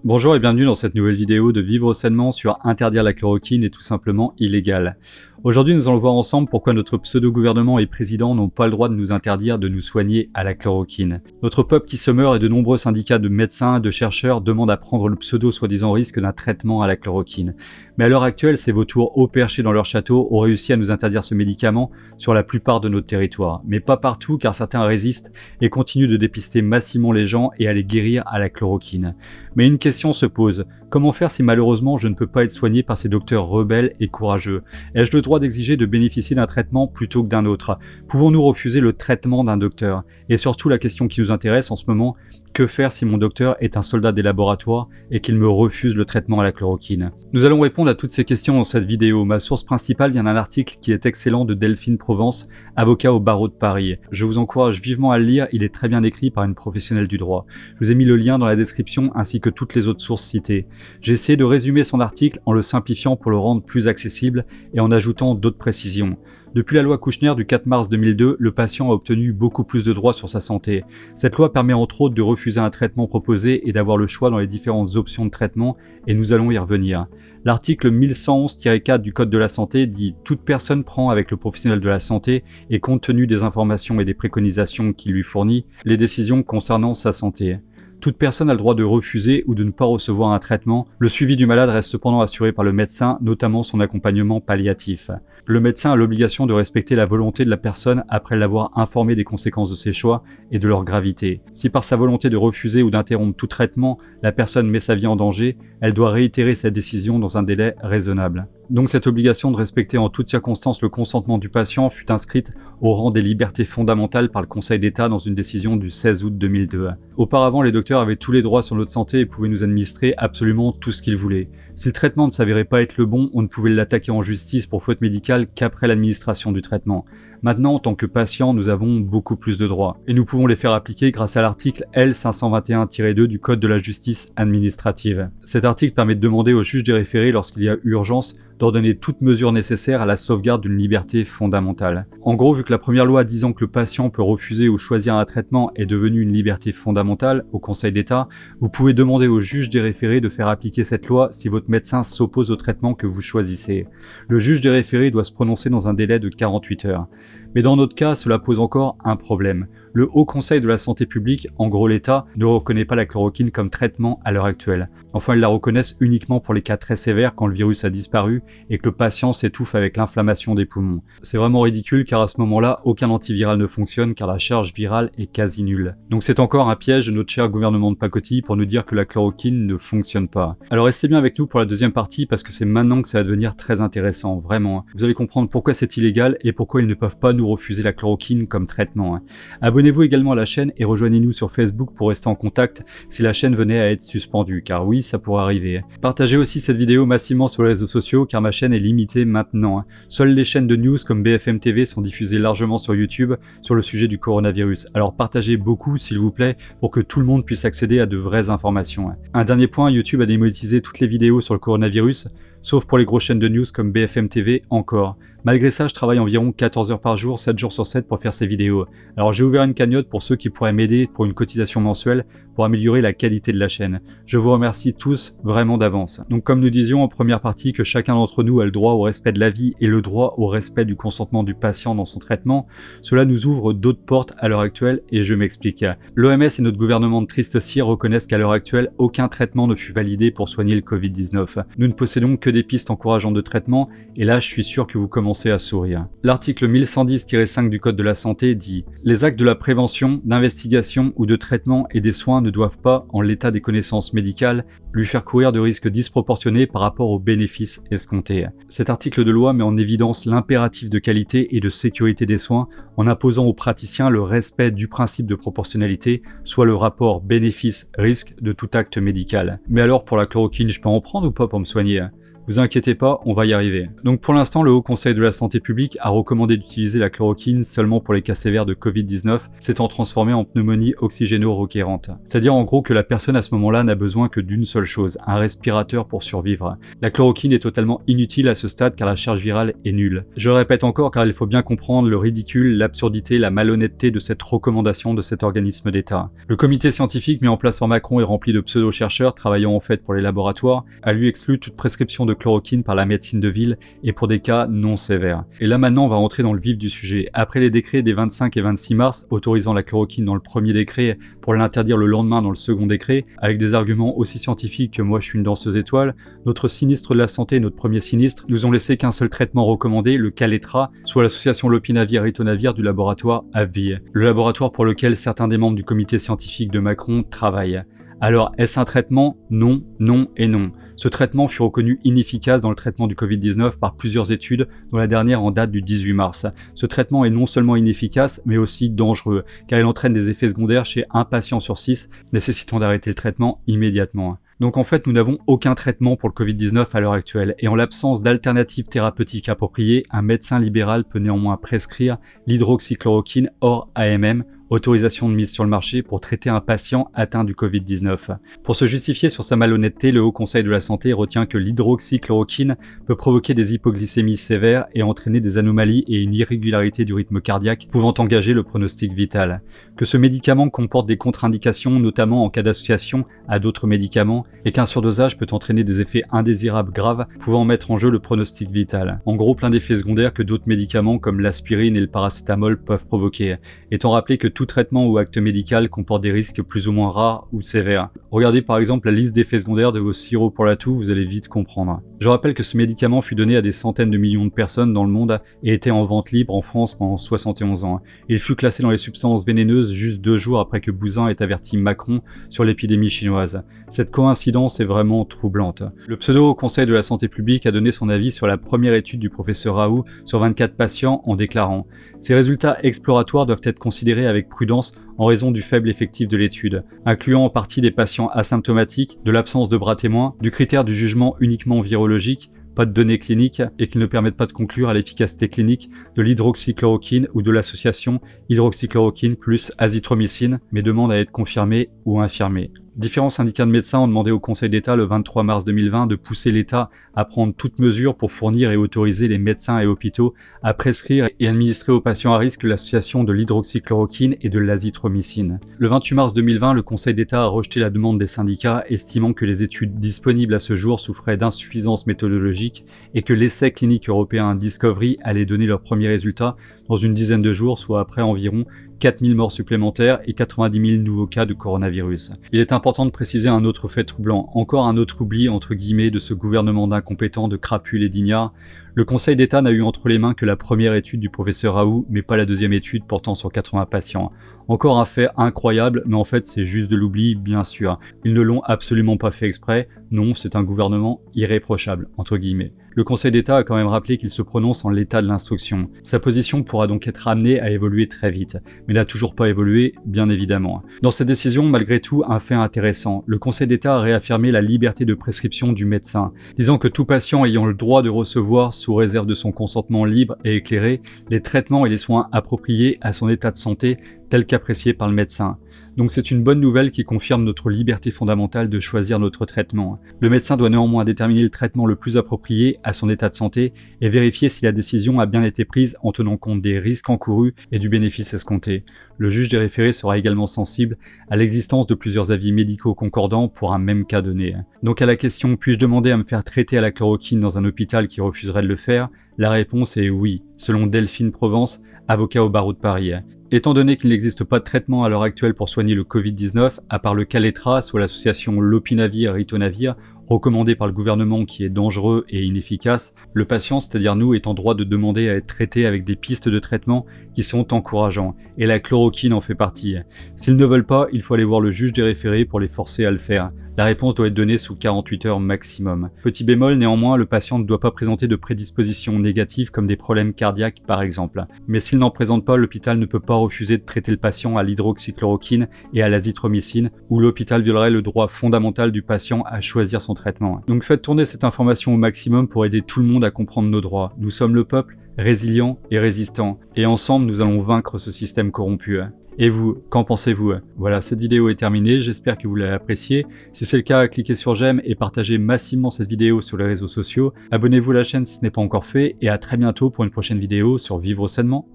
Bonjour et bienvenue dans cette nouvelle vidéo de Vivre sainement sur interdire la chloroquine est tout simplement illégal. Aujourd'hui, nous allons voir ensemble pourquoi notre pseudo-gouvernement et président n'ont pas le droit de nous interdire de nous soigner à la chloroquine. Notre peuple qui se meurt et de nombreux syndicats de médecins et de chercheurs demandent à prendre le pseudo soi-disant risque d'un traitement à la chloroquine. Mais à l'heure actuelle, ces vautours haut perchés dans leur château ont réussi à nous interdire ce médicament sur la plupart de notre territoire. Mais pas partout car certains résistent et continuent de dépister massivement les gens et à les guérir à la chloroquine. Mais une question se pose, comment faire si malheureusement je ne peux pas être soigné par ces docteurs rebelles et courageux? Ai-je le droit d'exiger de bénéficier d'un traitement plutôt que d'un autre? Pouvons-nous refuser le traitement d'un docteur? Et surtout la question qui nous intéresse en ce moment, que faire si mon docteur est un soldat des laboratoires et qu'il me refuse le traitement à la chloroquine? Nous allons répondre à toutes ces questions dans cette vidéo. Ma source principale vient d'un article qui est excellent de Delphine Provence, avocat au barreau de Paris. Je vous encourage vivement à le lire, il est très bien écrit par une professionnelle du droit. Je vous ai mis le lien dans la description ainsi que toutes les autres sources citées. J'ai essayé de résumer son article en le simplifiant pour le rendre plus accessible et en ajoutant d'autres précisions. Depuis la loi Kouchner du 4 mars 2002, le patient a obtenu beaucoup plus de droits sur sa santé. Cette loi permet entre autres de refuser un traitement proposé et d'avoir le choix dans les différentes options de traitement, et nous allons y revenir. L'article 1111-4 du Code de la santé dit « Toute personne prend avec le professionnel de la santé et compte tenu des informations et des préconisations qu'il lui fournit, les décisions concernant sa santé ». Toute personne a le droit de refuser ou de ne pas recevoir un traitement. Le suivi du malade reste cependant assuré par le médecin, notamment son accompagnement palliatif. Le médecin a l'obligation de respecter la volonté de la personne après l'avoir informé des conséquences de ses choix et de leur gravité. Si par sa volonté de refuser ou d'interrompre tout traitement, la personne met sa vie en danger, elle doit réitérer cette décision dans un délai raisonnable. Donc cette obligation de respecter en toutes circonstances le consentement du patient fut inscrite au rang des libertés fondamentales par le Conseil d'État dans une décision du 16 août 2002. Auparavant, les docteurs avaient tous les droits sur notre santé et pouvaient nous administrer absolument tout ce qu'ils voulaient. Si le traitement ne s'avérait pas être le bon, on ne pouvait l'attaquer en justice pour faute médicale qu'après l'administration du traitement. Maintenant, en tant que patient, nous avons beaucoup plus de droits. Et nous pouvons les faire appliquer grâce à l'article L521-2 du Code de la justice administrative. Cet article permet de demander au juge des référés, lorsqu'il y a urgence, d'ordonner toute mesure nécessaire à la sauvegarde d'une liberté fondamentale. En gros, vu que la première loi disant que le patient peut refuser ou choisir un traitement est devenue une liberté fondamentale au Conseil d'État, vous pouvez demander au juge des référés de faire appliquer cette loi si votre médecin s'oppose au traitement que vous choisissez. Le juge des référés doit se prononcer dans un délai de 48 heures. Mais dans notre cas, cela pose encore un problème. Le Haut Conseil de la Santé publique, en gros l'État, ne reconnaît pas la chloroquine comme traitement à l'heure actuelle. Enfin, ils la reconnaissent uniquement pour les cas très sévères quand le virus a disparu et que le patient s'étouffe avec l'inflammation des poumons. C'est vraiment ridicule car à ce moment-là, aucun antiviral ne fonctionne car la charge virale est quasi nulle. Donc c'est encore un piège de notre cher gouvernement de pacotille pour nous dire que la chloroquine ne fonctionne pas. Alors restez bien avec nous pour la deuxième partie parce que c'est maintenant que ça va devenir très intéressant, vraiment. Vous allez comprendre pourquoi c'est illégal et pourquoi ils ne peuvent pas nous refuser la chloroquine comme traitement. Abonnez-vous également à la chaîne et rejoignez-nous sur Facebook pour rester en contact si la chaîne venait à être suspendue, car oui, ça pourrait arriver. Partagez aussi cette vidéo massivement sur les réseaux sociaux car ma chaîne est limitée maintenant. Seules les chaînes de news comme BFM TV sont diffusées largement sur YouTube sur le sujet du coronavirus. Alors partagez beaucoup s'il vous plaît pour que tout le monde puisse accéder à de vraies informations. Un dernier point, YouTube a démonétisé toutes les vidéos sur le coronavirus, sauf pour les grosses chaînes de news comme BFM TV encore. Malgré ça, je travaille environ 14 heures par jour, 7 jours sur 7 pour faire ces vidéos. Alors j'ai ouvert une cagnotte pour ceux qui pourraient m'aider pour une cotisation mensuelle pour améliorer la qualité de la chaîne. Je vous remercie tous vraiment d'avance. Donc comme nous disions en première partie que chacun d'entre nous a le droit au respect de la vie et le droit au respect du consentement du patient dans son traitement, cela nous ouvre d'autres portes à l'heure actuelle et je m'explique. L'OMS et notre gouvernement de triste cire reconnaissent qu'à l'heure actuelle, aucun traitement ne fut validé pour soigner le Covid-19. Nous ne possédons que des pistes encourageantes de traitement et là je suis sûr que vous commencez à sourire. L'article 1110-5 du Code de la santé dit « Les actes de la prévention, d'investigation ou de traitement et des soins ne doivent pas, en l'état des connaissances médicales, lui faire courir de risques disproportionnés par rapport aux bénéfices escomptés. » Cet article de loi met en évidence l'impératif de qualité et de sécurité des soins en imposant aux praticiens le respect du principe de proportionnalité, soit le rapport bénéfice-risque de tout acte médical. Mais alors pour la chloroquine, je peux en prendre ou pas pour me soigner ? Vous inquiétez pas, on va y arriver. Donc pour l'instant, le Haut Conseil de la Santé publique a recommandé d'utiliser la chloroquine seulement pour les cas sévères de Covid-19, s'étant transformée en pneumonie oxygéno-requérante. C'est-à-dire en gros que la personne à ce moment-là n'a besoin que d'une seule chose, un respirateur pour survivre. La chloroquine est totalement inutile à ce stade car la charge virale est nulle. Je le répète encore car il faut bien comprendre le ridicule, l'absurdité, la malhonnêteté de cette recommandation de cet organisme d'État. Le comité scientifique mis en place par Macron est rempli de pseudo-chercheurs travaillant en fait pour les laboratoires, a lui exclu toute prescription de chloroquine par la médecine de ville et pour des cas non sévères. Et là maintenant on va rentrer dans le vif du sujet. Après les décrets des 25 et 26 mars autorisant la chloroquine dans le premier décret pour l'interdire le lendemain dans le second décret, avec des arguments aussi scientifiques que moi je suis une danseuse étoile, notre sinistre de la santé, notre premier sinistre, nous ont laissé qu'un seul traitement recommandé, le Kaletra, soit l'association Lopinavir-Ritonavir du laboratoire AbbVie, le laboratoire pour lequel certains des membres du comité scientifique de Macron travaillent. Alors, est-ce un traitement? Non, non et non. Ce traitement fut reconnu inefficace dans le traitement du Covid-19 par plusieurs études, dont la dernière en date du 18 mars. Ce traitement est non seulement inefficace, mais aussi dangereux, car il entraîne des effets secondaires chez un patient sur 6, nécessitant d'arrêter le traitement immédiatement. Donc en fait, nous n'avons aucun traitement pour le Covid-19 à l'heure actuelle, et en l'absence d'alternatives thérapeutiques appropriées, un médecin libéral peut néanmoins prescrire l'hydroxychloroquine hors AMM, autorisation de mise sur le marché pour traiter un patient atteint du Covid-19. Pour se justifier sur sa malhonnêteté, le Haut Conseil de la Santé retient que l'hydroxychloroquine peut provoquer des hypoglycémies sévères et entraîner des anomalies et une irrégularité du rythme cardiaque pouvant engager le pronostic vital. Que ce médicament comporte des contre-indications, notamment en cas d'association à d'autres médicaments, et qu'un surdosage peut entraîner des effets indésirables graves pouvant mettre en jeu le pronostic vital. En gros, plein d'effets secondaires que d'autres médicaments comme l'aspirine et le paracétamol peuvent provoquer, étant rappelé que tout traitement ou acte médical comporte des risques plus ou moins rares ou sévères. Regardez par exemple la liste d'effets secondaires de vos sirops pour la toux, vous allez vite comprendre. Je rappelle que ce médicament fut donné à des centaines de millions de personnes dans le monde et était en vente libre en France pendant 71 ans. Il fut classé dans les substances vénéneuses juste 2 jours après que Buzyn ait averti Macron sur l'épidémie chinoise. Cette coïncidence est vraiment troublante. Le pseudo Conseil de la Santé publique a donné son avis sur la première étude du professeur Raoult sur 24 patients en déclarant « Ces résultats exploratoires doivent être considérés avec prudence en raison du faible effectif de l'étude, incluant en partie des patients asymptomatiques, de l'absence de bras témoins, du critère du jugement uniquement virologique, pas de données cliniques et qui ne permettent pas de conclure à l'efficacité clinique de l'hydroxychloroquine ou de l'association hydroxychloroquine plus azithromycine, mais demandent à être confirmées ou infirmées. Différents syndicats de médecins ont demandé au Conseil d'État le 23 mars 2020 de pousser l'État à prendre toutes mesures pour fournir et autoriser les médecins et hôpitaux à prescrire et administrer aux patients à risque l'association de l'hydroxychloroquine et de l'azithromycine. Le 28 mars 2020, le Conseil d'État a rejeté la demande des syndicats, estimant que les études disponibles à ce jour souffraient d'insuffisance méthodologique et que l'essai clinique européen Discovery allait donner leurs premiers résultats dans une dizaine de jours, soit après environ 4000 morts supplémentaires et 90 000 nouveaux cas de coronavirus. Il est important de préciser un autre fait troublant, encore un autre oubli entre guillemets de ce gouvernement d'incompétents, de crapules et d'ignards. Le Conseil d'État n'a eu entre les mains que la première étude du professeur Raoult, mais pas la deuxième étude portant sur 80 patients. Encore un fait incroyable, mais en fait c'est juste de l'oubli, bien sûr. Ils ne l'ont absolument pas fait exprès, non, c'est un gouvernement irréprochable, entre guillemets. Le Conseil d'État a quand même rappelé qu'il se prononce en l'état de l'instruction. Sa position pourra donc être amenée à évoluer très vite, mais n'a toujours pas évolué, bien évidemment. Dans cette décision, malgré tout, un fait intéressant. Le Conseil d'État a réaffirmé la liberté de prescription du médecin, disant que tout patient ayant le droit de recevoir, sous réserve de son consentement libre et éclairé, les traitements et les soins appropriés à son état de santé tel qu'apprécié par le médecin. Donc c'est une bonne nouvelle qui confirme notre liberté fondamentale de choisir notre traitement. Le médecin doit néanmoins déterminer le traitement le plus approprié à son état de santé et vérifier si la décision a bien été prise en tenant compte des risques encourus et du bénéfice escompté. Le juge des référés sera également sensible à l'existence de plusieurs avis médicaux concordants pour un même cas donné. Donc à la question « puis-je demander à me faire traiter à la chloroquine dans un hôpital qui refuserait de le faire ?» La réponse est oui, selon Delphine Provence, avocat au barreau de Paris. Étant donné qu'il n'existe pas de traitement à l'heure actuelle pour soigner le Covid-19, à part le Kaletra, soit l'association Lopinavir-Ritonavir, recommandé par le gouvernement qui est dangereux et inefficace, le patient, c'est-à-dire nous, est en droit de demander à être traité avec des pistes de traitement qui sont encourageants, et la chloroquine en fait partie. S'ils ne veulent pas, il faut aller voir le juge des référés pour les forcer à le faire. La réponse doit être donnée sous 48 heures maximum. Petit bémol néanmoins, le patient ne doit pas présenter de prédispositions négatives comme des problèmes cardiaques par exemple. Mais s'il n'en présente pas, l'hôpital ne peut pas refuser de traiter le patient à l'hydroxychloroquine et à l'azithromycine, ou l'hôpital violerait le droit fondamental du patient à choisir son traitement. Donc faites tourner cette information au maximum pour aider tout le monde à comprendre nos droits. Nous sommes le peuple, résilient et résistant, et ensemble nous allons vaincre ce système corrompu. Et vous, qu'en pensez-vous? Voilà, cette vidéo est terminée, j'espère que vous l'avez appréciée. Si c'est le cas, cliquez sur j'aime et partagez massivement cette vidéo sur les réseaux sociaux. Abonnez-vous à la chaîne si ce n'est pas encore fait, et à très bientôt pour une prochaine vidéo sur Vivre sainement.